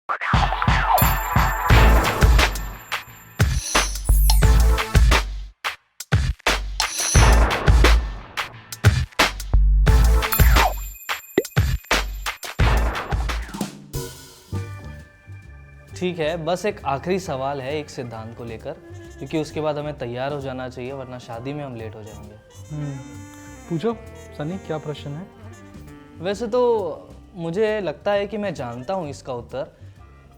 ठीक है, बस एक आखिरी सवाल है एक सिद्धांत को लेकर, क्योंकि उसके बाद हमें तैयार हो जाना चाहिए, वरना शादी में हम लेट हो जाएंगे। पूछो सनी, क्या प्रश्न है? वैसे तो मुझे लगता है कि मैं जानता हूँ इसका उत्तर,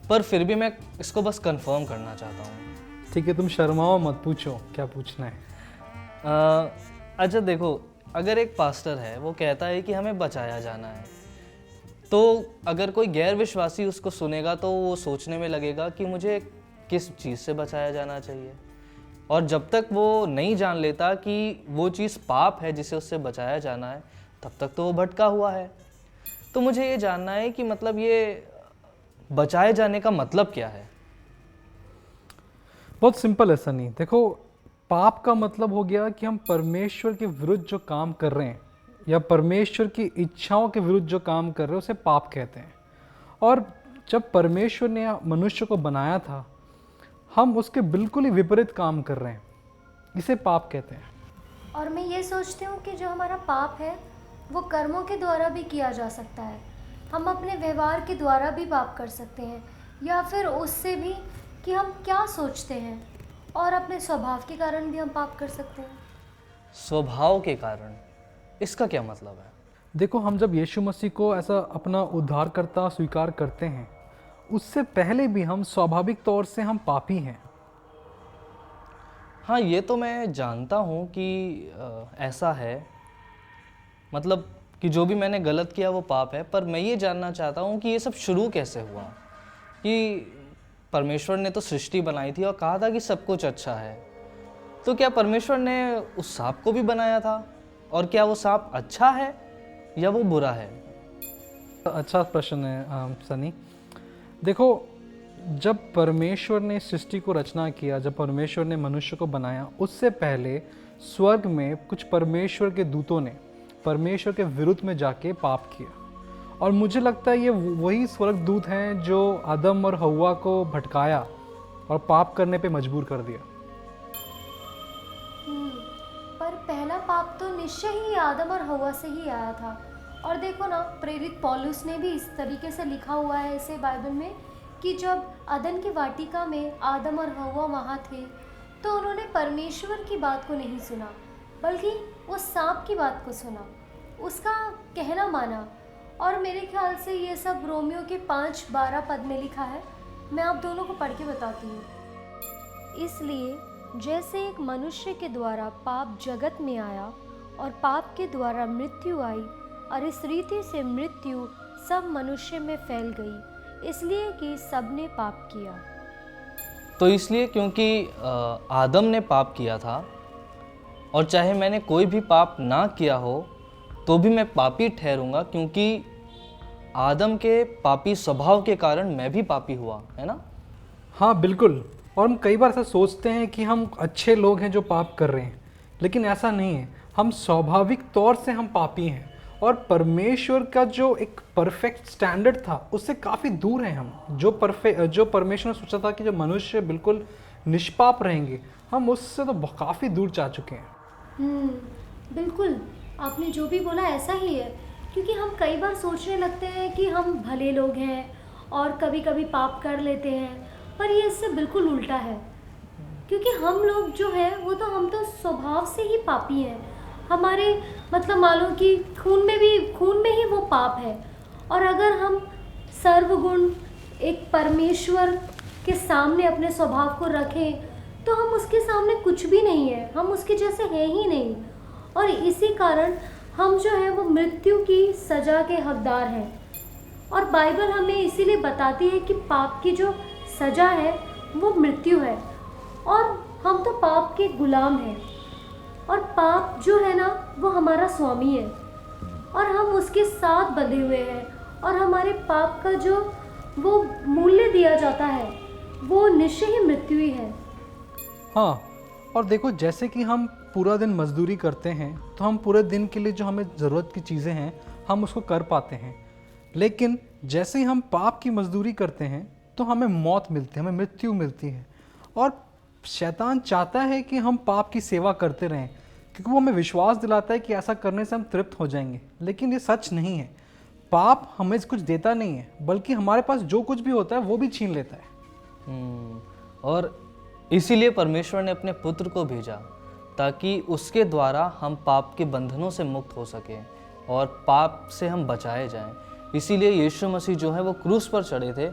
पर फिर भी मैं इसको बस कंफर्म करना चाहता हूँ। ठीक है, तुम शर्माओ मत, पूछो क्या पूछना है। अच्छा देखो, अगर एक पास्टर है वो कहता है कि हमें बचाया जाना है, तो अगर कोई गैर विश्वासी उसको सुनेगा तो वो सोचने में लगेगा कि मुझे किस चीज़ से बचाया जाना चाहिए, और जब तक वो नहीं जान लेता कि वो चीज़ पाप है जिसे उससे बचाया जाना है, तब तक तो वो भटका हुआ है। तो मुझे ये जानना है कि मतलब ये बचाए जाने का मतलब क्या है। बहुत सिंपल है सनी। देखो, पाप का मतलब हो गया कि हम परमेश्वर के विरुद्ध जो काम कर रहे हैं या परमेश्वर की इच्छाओं के विरुद्ध जो काम कर रहे हैं उसे पाप कहते हैं। और जब परमेश्वर ने मनुष्य को बनाया था, हम उसके बिल्कुल ही विपरीत काम कर रहे हैं, इसे पाप कहते हैं। और मैं ये सोचती हूँ कि जो हमारा पाप है वो कर्मों के द्वारा भी किया जा सकता है। हम अपने व्यवहार के द्वारा भी पाप कर सकते हैं, या फिर उससे भी कि हम क्या सोचते हैं, और अपने स्वभाव के कारण भी हम पाप कर सकते हैं। स्वभाव के कारण, इसका क्या मतलब है? देखो, हम जब यीशु मसीह को ऐसा अपना उद्धारकर्ता स्वीकार करते हैं, उससे पहले भी हम स्वाभाविक तौर से हम पापी हैं। हाँ, ये तो मैं जानता हूँ कि ऐसा है, मतलब कि जो भी मैंने गलत किया वो पाप है। पर मैं ये जानना चाहता हूँ कि ये सब शुरू कैसे हुआ। कि परमेश्वर ने तो सृष्टि बनाई थी और कहा था कि सब कुछ अच्छा है, तो क्या परमेश्वर ने उस सांप को भी बनाया था, और क्या वो सांप अच्छा है या वो बुरा है? अच्छा प्रश्न है सनी। देखो, जब परमेश्वर ने सृष्टि को रचना किया, जब परमेश्वर ने मनुष्य को बनाया, उससे पहले स्वर्ग में कुछ परमेश्वर के दूतों ने परमेश्वर के विरुद्ध में जाके पाप किया। और मुझे लगता है ये वही स्वर्गदूत हैं जो आदम और हव्वा को भटकाया और पाप करने पे मजबूर कर दिया। पर पहला पाप तो निश्चय ही आदम और हव्वा से ही आया था। और देखो ना, प्रेरित पौलुस ने भी इस तरीके से लिखा हुआ है इसे बाइबल में कि जब अदन की वाटिका में आदम और हव्वा वहाँ थे, तो उन्होंने परमेश्वर की बात को नहीं सुना, बल्कि उस सांप की बात को सुना, उसका कहना माना। और मेरे ख्याल से ये सब रोमियो के 5:12 पद में लिखा है। मैं आप दोनों को पढ़ के बताती हूँ। इसलिए जैसे एक मनुष्य के द्वारा पाप जगत में आया, और पाप के द्वारा मृत्यु आई, और इस रीति से मृत्यु सब मनुष्य में फैल गई, इसलिए कि सबने पाप किया। तो इसलिए क्योंकि आदम ने पाप किया था, और चाहे मैंने कोई भी पाप ना किया हो तो भी मैं पापी ठहरूंगा, क्योंकि आदम के पापी स्वभाव के कारण मैं भी पापी हुआ, है ना? हाँ बिल्कुल। और हम कई बार ऐसा सोचते हैं कि हम अच्छे लोग हैं जो पाप कर रहे हैं, लेकिन ऐसा नहीं है। हम स्वाभाविक तौर से हम पापी हैं, और परमेश्वर का जो एक परफेक्ट स्टैंडर्ड था उससे काफ़ी दूर हैं हम। जो परमेश्वर ने सोचा था कि जो मनुष्य बिल्कुल निष्पाप रहेंगे, हम उससे तो काफ़ी दूर जा चुके हैं। बिल्कुल, आपने जो भी बोला ऐसा ही है। क्योंकि हम कई बार सोचने लगते हैं कि हम भले लोग हैं और कभी कभी पाप कर लेते हैं, पर ये इससे बिल्कुल उल्टा है। क्योंकि हम लोग जो है वो तो हम तो स्वभाव से ही पापी हैं। हमारे मतलब मानो कि खून में ही वो पाप है। और अगर हम सर्वगुण एक परमेश्वर के सामने अपने स्वभाव को रखें, तो हम उसके सामने कुछ भी नहीं है, हम उसके जैसे हैं ही नहीं। और इसी कारण हम जो है वो मृत्यु की सज़ा के हकदार हैं। और बाइबल हमें इसीलिए बताती है कि पाप की जो सज़ा है वो मृत्यु है, और हम तो पाप के गुलाम हैं। और पाप जो है ना वो हमारा स्वामी है, और हम उसके साथ बंधे हुए हैं। और हमारे पाप का जो वो मूल्य दिया जाता है वो निश्चय ही मृत्यु ही है। हाँ, और देखो, जैसे कि हम पूरा दिन मजदूरी करते हैं, तो हम पूरे दिन के लिए जो हमें ज़रूरत की चीज़ें हैं हम उसको कर पाते हैं। लेकिन जैसे ही हम पाप की मजदूरी करते हैं तो हमें मौत मिलती है, हमें मृत्यु मिलती है। और शैतान चाहता है कि हम पाप की सेवा करते रहें, क्योंकि वो हमें विश्वास दिलाता है कि ऐसा करने से हम तृप्त हो जाएंगे। लेकिन ये सच नहीं है। पाप हमें कुछ देता नहीं है, बल्कि हमारे पास जो कुछ भी होता है वो भी छीन लेता है। और इसीलिए परमेश्वर ने अपने पुत्र को भेजा, ताकि उसके द्वारा हम पाप के बंधनों से मुक्त हो सकें और पाप से हम बचाए जाएं। इसीलिए यीशु मसीह जो है वो क्रूस पर चढ़े थे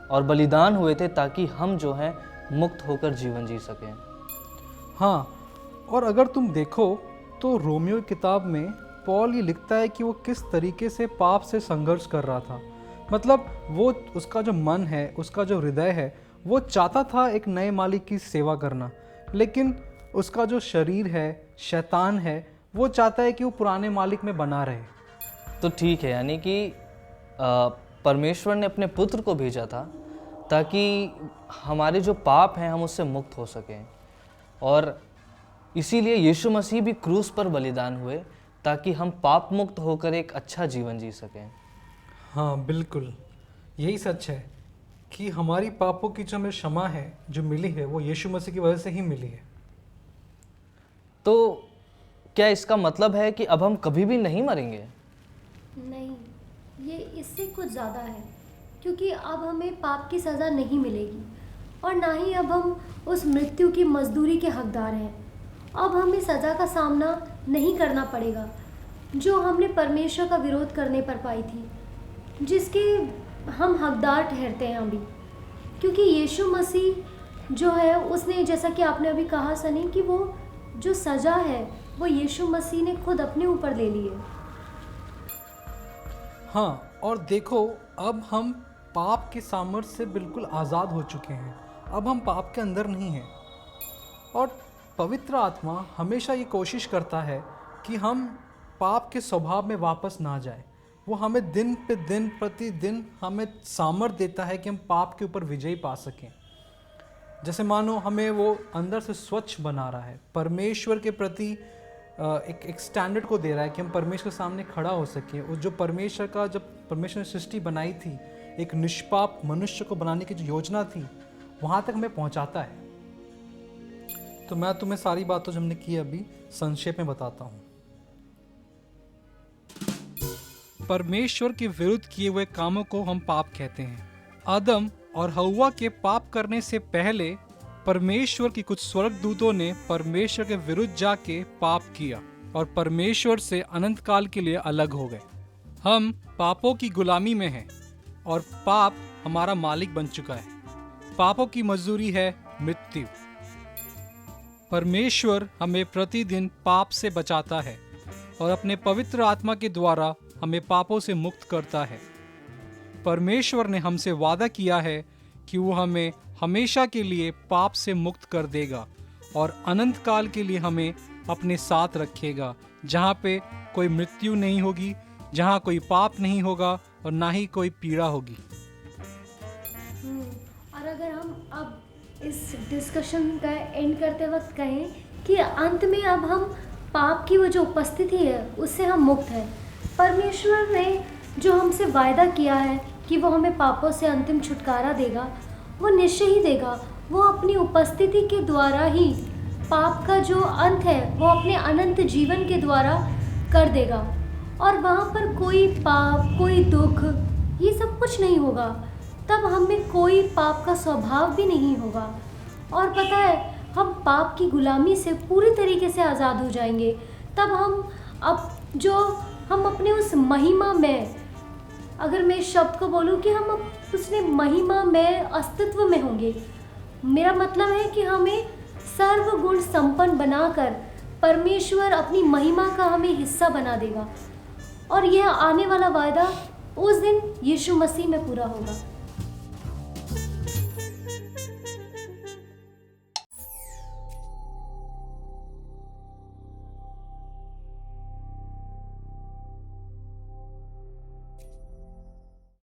और बलिदान हुए थे, ताकि हम जो है मुक्त होकर जीवन जी सकें। हाँ, और अगर तुम देखो तो रोमियो की किताब में पॉल ये लिखता है कि वो किस तरीके से पाप से संघर्ष कर रहा था। मतलब वो उसका जो मन है, उसका जो हृदय है, वो चाहता था एक नए मालिक की सेवा करना, लेकिन उसका जो शरीर है, शैतान है, वो चाहता है कि वो पुराने मालिक में बना रहे। तो ठीक है, यानी कि परमेश्वर ने अपने पुत्र को भेजा था ताकि हमारे जो पाप हैं हम उससे मुक्त हो सकें। और इसीलिए यीशु मसीह भी क्रूस पर बलिदान हुए, ताकि हम पाप मुक्त होकर एक अच्छा जीवन जी सकें। हाँ बिल्कुल, यही सच है कि हमारी पापों की जो हमें क्षमा है, जो मिली है, वो यीशु मसीह की वजह से ही मिली है। तो क्या इसका मतलब है कि अब हम कभी भी नहीं मरेंगे? नहीं, ये इससे कुछ ज़्यादा है, क्योंकि अब हमें पाप की सज़ा नहीं मिलेगी और ना ही अब हम उस मृत्यु की मजदूरी के हकदार हैं। अब हमें सज़ा का सामना नहीं करना पड़ेगा जो हमने परमेश्वर का विरोध करने पर पाई थी, जिसके हम हकदार ठहरते हैं अभी। क्योंकि यीशु मसीह जो है उसने, जैसा कि आपने अभी कहा सनी, कि वो जो सज़ा है वो यीशु मसीह ने खुद अपने ऊपर ले ली है। हाँ, और देखो अब हम पाप के सामर्थ्य से बिल्कुल आज़ाद हो चुके हैं। अब हम पाप के अंदर नहीं हैं। और पवित्र आत्मा हमेशा ये कोशिश करता है कि हम पाप के स्वभाव में वापस ना जाए। वो हमें दिन पे दिन, प्रतिदिन हमें सामर्थ्य देता है कि हम पाप के ऊपर विजय पा सकें। जैसे मानो हमें वो अंदर से स्वच्छ बना रहा है, परमेश्वर के प्रति एक स्टैंडर्ड को दे रहा है कि हम परमेश्वर के सामने खड़ा हो सके। और जो परमेश्वर का, जब परमेश्वर ने सृष्टि बनाई थी, एक निष्पाप मनुष्य को बनाने की जो योजना थी, वहाँ तक हमें पहुँचाता है। तो मैं तुम्हें सारी बातों जो हमने की अभी संक्षेप में बताता हूँ। परमेश्वर के विरुद्ध किए हुए कामों को हम पाप कहते हैं। आदम और हव्वा के पाप करने से पहले परमेश्वर की कुछ स्वर्गदूतों ने परमेश्वर के विरुद्ध जाके पाप किया और परमेश्वर से अनंत काल के लिए अलग हो गए। हम पापों की गुलामी में हैं और पाप हमारा मालिक बन चुका है। पापों की मजदूरी है मृत्यु। परमेश्वर हमें प्रतिदिन पाप से बचाता है और अपने पवित्र आत्मा के द्वारा हमें पापों से मुक्त करता है। परमेश्वर ने हमसे वादा किया है कि वो हमें हमेशा के लिए पाप से मुक्त कर देगा और अनंत काल के लिए हमें अपने साथ रखेगा, जहाँ पे कोई मृत्यु नहीं होगी, जहाँ कोई पाप नहीं होगा और ना ही कोई पीड़ा होगी। और अगर हम अब इस डिस्कशन का एंड करते वक्त कहें कि अंत में अब हम पाप की वो जो उपस्थिति है उससे हम मुक्त हैं। परमेश्वर ने जो हमसे वायदा किया है कि वो हमें पापों से अंतिम छुटकारा देगा, वो निश्चय ही देगा। वो अपनी उपस्थिति के द्वारा ही पाप का जो अंत है वो अपने अनंत जीवन के द्वारा कर देगा और वहाँ पर कोई पाप, कोई दुख, ये सब कुछ नहीं होगा। तब हमें कोई पाप का स्वभाव भी नहीं होगा और पता है हम पाप की गुलामी से पूरी तरीके से आज़ाद हो जाएंगे। तब हम अपने उस महिमा में, अगर मैं इस शब्द को बोलूँ कि हम उसने महिमा में अस्तित्व में होंगे। मेरा मतलब है कि हमें सर्वगुण संपन्न बनाकर परमेश्वर अपनी महिमा का हमें हिस्सा बना देगा और यह आने वाला वायदा उस दिन यीशु मसीह में पूरा होगा।